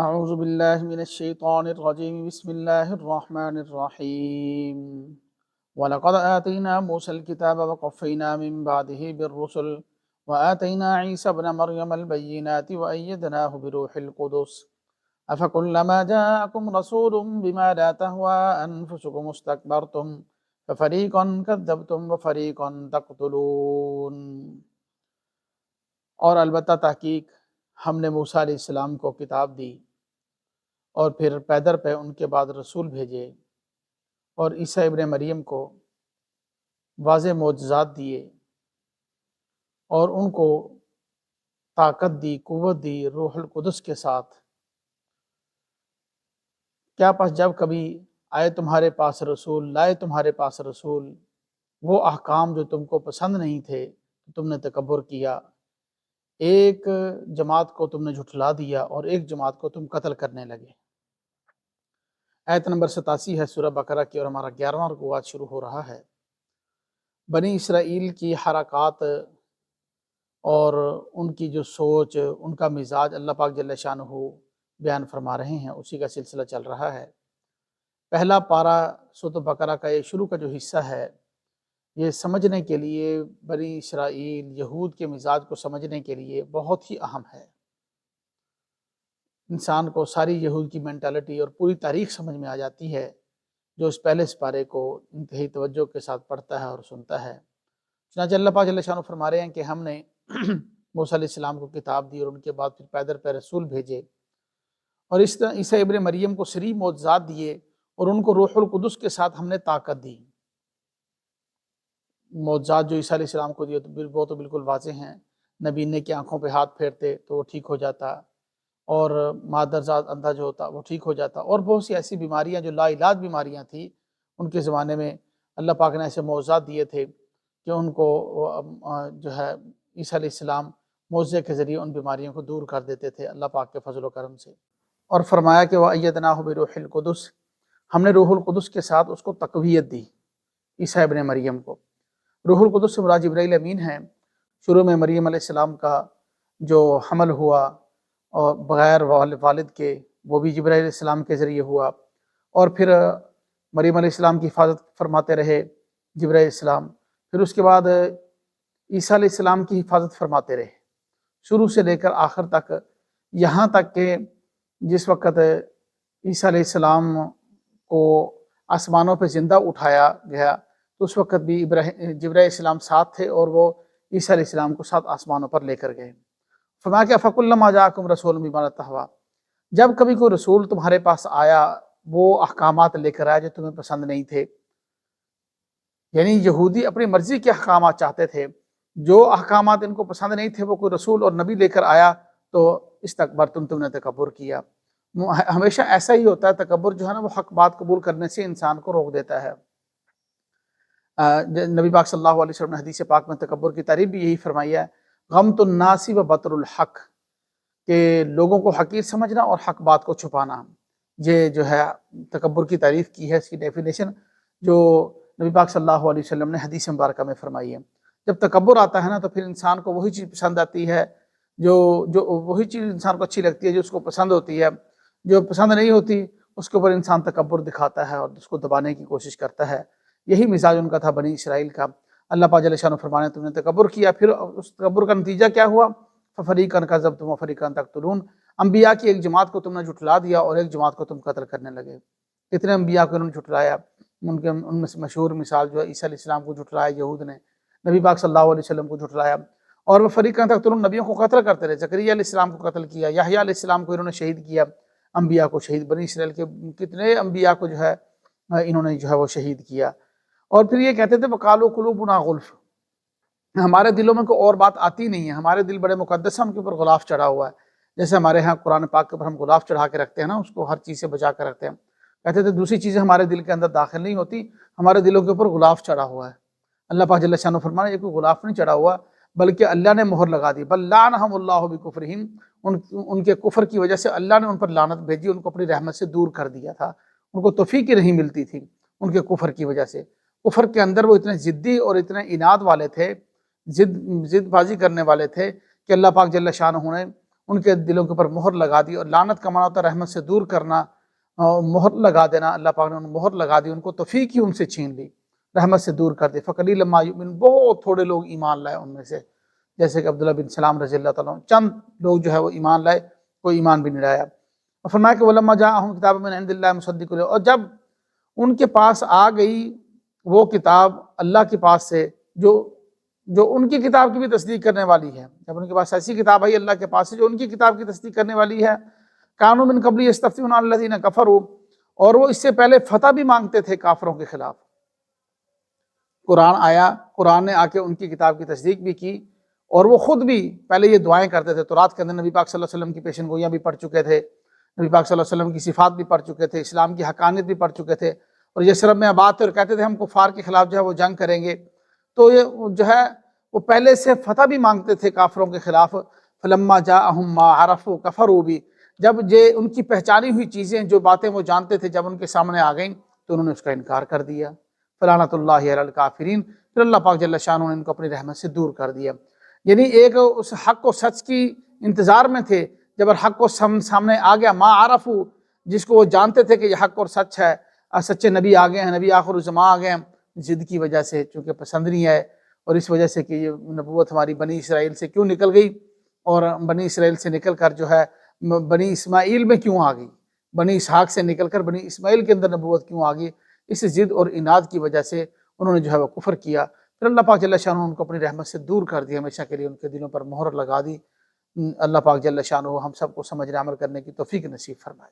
اعوذ باللہ من الشیطان الرجیم بسم اللہ الرحمن الرحیم وَلَقَدْ آتَيْنَا مُوسَى الْكِتَابَ وَقَفَّيْنَا مِن بَعْدِهِ بِالرُّسُلِ وَآتَيْنَا عِيسَى ابْنَ مَرْيَمَ الْبَيِّنَاتِ وَأَيَّدْنَاهُ بِرُوحِ الْقُدُسِ أَفَكُلَّمَا جَاءَكُمْ رَسُولٌ بِمَا لَا تَهْوَىٰ أَنفُسُكُمُ اسْتَكْبَرْتُمْ فَفَرِيقًا كَذَّبْتُمْ وَفَرِيقًا تَقْتُلُونَ۔ اور البتہ تحقیق ہم نے موسیٰ علیہ السلام کو کتاب دی اور پھر پیدر پہ ان کے بعد رسول بھیجے اور عیسیٰ ابن مریم کو واضح معجزات دیے اور ان کو طاقت دی، قوت دی روح القدس کے ساتھ۔ کیا پس جب کبھی آئے تمہارے پاس رسول، لائے تمہارے پاس رسول وہ احکام جو تم کو پسند نہیں تھے، تم نے تکبر کیا، ایک جماعت کو تم نے جھٹلا دیا اور ایک جماعت کو تم قتل کرنے لگے۔ آیت نمبر 87 ہے سورہ بقرہ کی اور ہمارا 11واں رکوع آج شروع ہو رہا ہے۔ بنی اسرائیل کی حرکات اور ان کی جو سوچ، ان کا مزاج اللہ پاک جل شانہ بیان فرما رہے ہیں، اسی کا سلسلہ چل رہا ہے۔ پہلا پارہ سورۃ بقرہ کا یہ شروع کا جو حصہ ہے، یہ سمجھنے کے لیے بنی اسرائیل یہود کے مزاج کو سمجھنے کے لیے بہت ہی اہم ہے۔ انسان کو ساری یہود کی مینٹالٹی اور پوری تاریخ سمجھ میں آ جاتی ہے جو اس پہلے سپارے کو انتہائی توجہ کے ساتھ پڑھتا ہے اور سنتا ہے۔ چنانچہ اللہ پاک جل شانہ فرما رہے ہیں کہ ہم نے موسیٰ علیہ السلام کو کتاب دی اور ان کے بعد پھر پیدر پہ رسول بھیجے اور اس طرح عیسیٰ ابن مریم کو صریح معجزات دیے اور ان کو روح القدس کے ساتھ ہم نے طاقت دی۔ معجزات جو عیسیٰ علیہ السلام کو دیے وہ تو بالکل واضح ہیں، نبینے کی آنکھوں پہ ہاتھ پھیرتے تو وہ ٹھیک ہو جاتا، اور مادرزاد اندھا جو ہوتا وہ ٹھیک ہو جاتا، اور بہت سی ایسی بیماریاں جو لا علاج بیماریاں تھیں ان کے زمانے میں اللہ پاک نے ایسے معجزات دیے تھے کہ ان کو جو ہے عیسیٰ علیہ السلام معجزے کے ذریعے ان بیماریوں کو دور کر دیتے تھے اللہ پاک کے فضل و کرم سے۔ اور فرمایا کہ وَأَيَّدْنَاهُ بِرُوحِ الْقُدُسِ، ہم نے روح القدس کے ساتھ اس کو تقویت دی، عیسیٰ ابن مریم کو۔ روح القدس سے مراد جبرائیل امین ہیں۔ شروع میں مریم علیہ السلام کا جو حمل ہوا اور بغیر والد کے، وہ بھی جبرائیل علیہ السلام کے ذریعے ہوا، اور پھر مریم علیہ السلام کی حفاظت فرماتے رہے جبرائیل علیہ السلام، پھر اس کے بعد عیسیٰ علیہ السلام کی حفاظت فرماتے رہے شروع سے لے کر آخر تک، یہاں تک کہ جس وقت عیسیٰ علیہ السلام کو آسمانوں پہ زندہ اٹھایا گیا تو اس وقت بھی جبرائیل علیہ السلام ساتھ تھے اور وہ عیسیٰ علیہ السلام کو ساتھ آسمانوں پر لے کر گئے۔ فرمایا کہ فَكُلَّمَا جَاءَكُمْ رَسُولٌ بِمَا لَا تَهْوَىٰ، جب کبھی کوئی رسول تمہارے پاس آیا وہ احکامات لے کر آیا جو تمہیں پسند نہیں تھے، یعنی یہودی اپنی مرضی کے احکامات چاہتے تھے، جو احکامات ان کو پسند نہیں تھے وہ کوئی رسول اور نبی لے کر آیا تو استکبرتم، تم نے تکبر کیا۔ ہمیشہ ایسا ہی ہوتا ہے، تکبر جو ہے نا وہ حق بات قبول کرنے سے انسان کو روک دیتا ہے۔ نبی پاک صلی اللہ علیہ وسلم نے حدیث پاک میں تکبر کی تعریف بھی یہی فرمائی ہے، غمط الناس و بطر الحق، کہ لوگوں کو حقیر سمجھنا اور حق بات کو چھپانا، یہ جو ہے تکبر کی تعریف کی ہے، اس کی ڈیفینیشن جو نبی پاک صلی اللہ علیہ وسلم نے حدیث مبارکہ میں فرمائی ہے۔ جب تکبر آتا ہے نا تو پھر انسان کو وہی چیز پسند آتی ہے جو وہی چیز انسان کو اچھی لگتی ہے جو اس کو پسند ہوتی ہے، جو پسند نہیں ہوتی اس کے اوپر انسان تکبر دکھاتا ہے اور اس کو دبانے کی کوشش کرتا ہے۔ یہی مزاج ان کا تھا بنی اسرائیل کا۔ اللہ پاک جل شانہ فرمانے تم نے تکبر کیا، پھر اس تکبر کا نتیجہ کیا ہوا؟ فَفَرِيقًا كَذَّبْتُمْ وَفَرِيقًا تَقْتُلُونَ، انبیاء کی ایک جماعت کو تم نے جھٹلا دیا اور ایک جماعت کو تم قتل کرنے لگے۔ کتنے انبیاء کو انہوں نے جھٹلایا، ان میں سے مشہور مثال جو ہے عیسیٰ علیہ السلام کو جھٹلایا یہود نے، نبی پاک صلی اللہ علیہ وسلم کو جھٹلایا، اور وہ فریقاً تقتلون، نبیوں کو قتل کرتے رہے۔ زکریا علیہ السلام کو قتل کیا، یحییٰ علیہ السلام کو انہوں نے شہید کیا، انبیاء کو شہید، بنی اسرائیل کے کتنے انبیاء کو جو ہے انہوں نے جو ہے وہ شہید کیا۔ اور پھر یہ کہتے تھے وَقَالُوا قُلُوبُنَا غُلْفٌ، ہمارے دلوں میں کوئی اور بات آتی نہیں ہے، ہمارے دل بڑے مقدس ہیں، ہم کے اوپر غلاف چڑھا ہوا ہے۔ جیسے ہمارے ہاں قرآن پاک کے اوپر ہم غلاف چڑھا کے رکھتے ہیں نا، اس کو ہر چیز سے بچا کے رکھتے ہیں، کہتے تھے دوسری چیزیں ہمارے دل کے اندر داخل نہیں ہوتی، ہمارے دلوں کے اوپر غلاف چڑھا ہوا ہے۔ اللہ پاک جل شانہ فرمانا یہ کوئی غلاف نہیں چڑھا ہوا بلکہ اللہ نے مہر لگا دی، بل لعنہم اللہ بکفرہم، ان کے کفر کی وجہ سے اللہ نے ان پر لعنت بھیجی، ان کو اپنی رحمت سے دور کر دیا تھا، ان کو توفیق ہی نہیں ملتی تھی ان کے کفر کی وجہ سے۔ کفر کے اندر وہ اتنے ضدی اور اتنے اناد والے تھے، ضد بازی کرنے والے تھے کہ اللہ پاک جل شانہ نے ان کے دلوں کے اوپر مہر لگا دی، اور لعنت کا معنی ہوتا ہے رحمت سے دور کرنا، مہر لگا دینا۔ اللہ پاک نے مہر لگا دی، ان کو توفیق ہی ان سے چھین لی، رحمت سے دور کر دی۔ فقلیلا ما یؤمنون، بہت تھوڑے لوگ ایمان لائے ان میں سے، جیسے کہ عبداللہ بن سلام رضی اللہ تعالیٰ عنہ، چند لوگ جو ہے وہ ایمان لائے، کوئی ایمان بھی نہیں لایا۔ اور فرمایا کہ وَلَمَّا جَاءَهُمْ كِتَابٌ مِّنْ عِندِ اللَّهِ مُصَدِّقٌ لِمَا، اور جب ان کے پاس آ گئی وہ کتاب اللہ کے پاس سے جو ان کی کتاب کی بھی تصدیق کرنے والی ہے، جب ان کے پاس ایسی کتاب آئی اللہ کے پاس سے جو ان کی کتاب کی تصدیق کرنے والی ہے، كَانُوا مِن قَبْلِ يَسْتَفْتِحُونَ عَلَى الَّذِينَ كَفَرُوا، اور وہ اس سے پہلے فتح بھی مانگتے تھے کافروں کے خلاف۔ قرآن آیا، قرآن نے آ کے ان کی کتاب کی تصدیق بھی کی، اور وہ خود بھی پہلے یہ دعائیں کرتے تھے۔ تورات کے اندر نبی پاک صلی اللہ علیہ وسلم کی پیشن گوئیاں بھی پڑھ چکے تھے، نبی پاک صلی اللہ علیہ وسلم کی صفات بھی پڑھ چکے تھے، اسلام کی حقانیت بھی پڑھ چکے تھے، اور یثرب میں آباد تھے اور کہتے تھے ہم کفار کے خلاف جو ہے وہ جنگ کریں گے۔ تو یہ جو ہے وہ پہلے سے فتح بھی مانگتے تھے کافروں کے خلاف۔ فلما جاءہم ما عرفوا کفروا بھی، جب ان کی پہچانی ہوئی چیزیں، جو باتیں وہ جانتے تھے، جب ان کے سامنے آ گئیں تو انہوں نے اس کا انکار کر دیا۔ فلعنۃ اللہ علی الکافرین، پھر اللہ پاک جل شانہ نے ان کو اپنی رحمت سے دور کر دیا۔ یعنی ایک اس حق و سچ کی انتظار میں تھے، جب حق کو سامنے آ گیا، ما عرفوا، جس کو وہ جانتے تھے کہ یہ حق اور سچ ہے، سچے نبی آ گئے ہیں، نبی آخر الزمان آ گئے ہیں، ضد کی وجہ سے، چونکہ پسند نہیں ہے، اور اس وجہ سے کہ یہ نبوت ہماری بنی اسرائیل سے کیوں نکل گئی، اور بنی اسرائیل سے نکل کر جو ہے بنی اسماعیل میں کیوں آ گئی، بنی اسحاق سے نکل کر بنی اسماعیل کے اندر نبوت کیوں آ گئی، اس ضد اور عناد کی وجہ سے انہوں نے جو ہے وہ کفر کیا۔ پھر اللہ پاک جل شانہ ان کو اپنی رحمت سے دور کر دیا، ہمیشہ کے لیے ان کے دلوں پر مہر لگا دی۔ اللہ پاک جل شانہ ہم سب کو سمجھنے عمل کرنے کی توفیق نصیب فرمائے۔